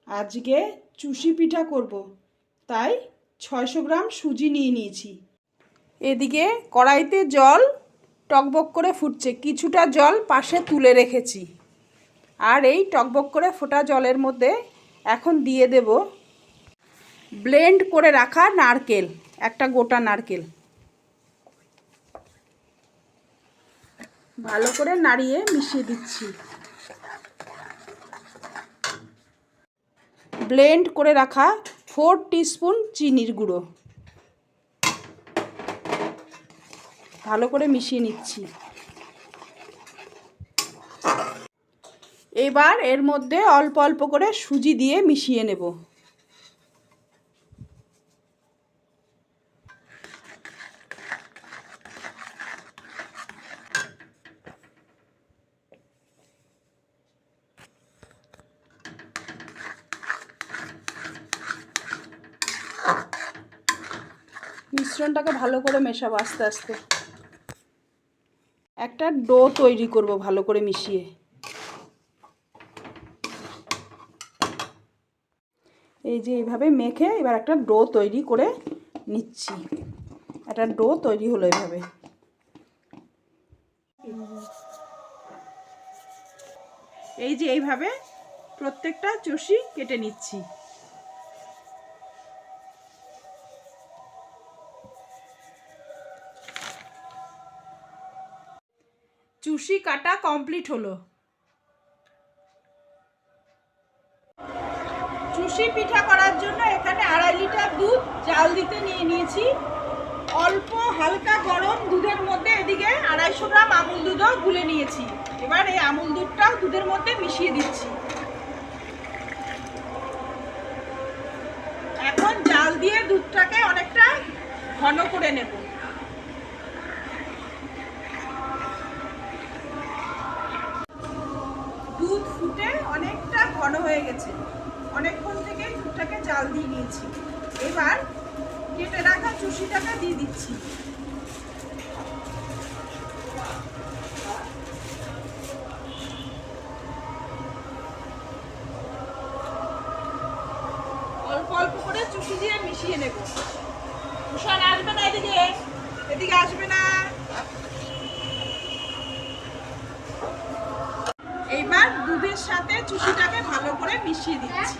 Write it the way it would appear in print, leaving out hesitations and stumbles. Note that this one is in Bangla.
আজকে চুষি পিঠা করব, তাই 600 গ্রাম সুজি নিয়ে নিয়েছি। এদিকে কড়াইতে জল টকবক করে ফুটছে, কিছুটা জল পাশে তুলে রেখেছি। আর এই টকবক করে ফোটা জলের মধ্যে এখন দিয়ে দেব ব্লেন্ড করে রাখা নারকেল, একটা গোটা নারকেল। ভালো করে নাড়িয়ে মিশিয়ে দিচ্ছি। ব্লেন্ড করে রাখা 4 টিস্পুন চিনির গুঁড়ো ভালো করে মিশিয়ে নিচ্ছি। এবার এর মধ্যে অল্প অল্প করে সুজি দিয়ে মিশিয়ে নেব। মিশ্রণটাকে ভালো করে মেশাবো আস্তে আস্তে। একটা ডো তৈরি করব ভালো করে মিশিয়ে। এই যে এইভাবে মেখে এবার একটা ডো তৈরি করে নিচ্ছি। একটা ডো তৈরি হলো এইভাবে। এই যে এইভাবে প্রত্যেকটা চুষি কেটে নিচ্ছি। চুষি কাটা কমপ্লিট হলো। চুষি পিঠা করার জন্য এখানে 2.5 লিটার দুধ জাল দিতে নিয়ে নিয়েছি। অল্প হালকা গরম দুধের মধ্যে এদিকে 250 গ্রাম আমুল দুধও গুলে নিয়েছি। এবার এই আমুল দুধটা দুধের মধ্যে মিশিয়ে দিচ্ছি। এখন জাল দিয়ে দুধটাকে অনেকটা ঘন করে নেব। দুধ ফুটে অনেকটা ঘন হয়ে গেছে। অনেকক্ষণ থেকে দুধটাকে জাল দিয়ে নিয়েছি। এবার কেটে রাখা চুষিটাকে দিয়ে দিচ্ছি। অল্প অল্প করে চুষি দিয়ে মিশিয়ে নেব। তুষার আসবে না, এদিকে আসবে না। এইবার দুধের সাথে চুষিটাকে ভালো করে মিশিয়ে দিচ্ছি।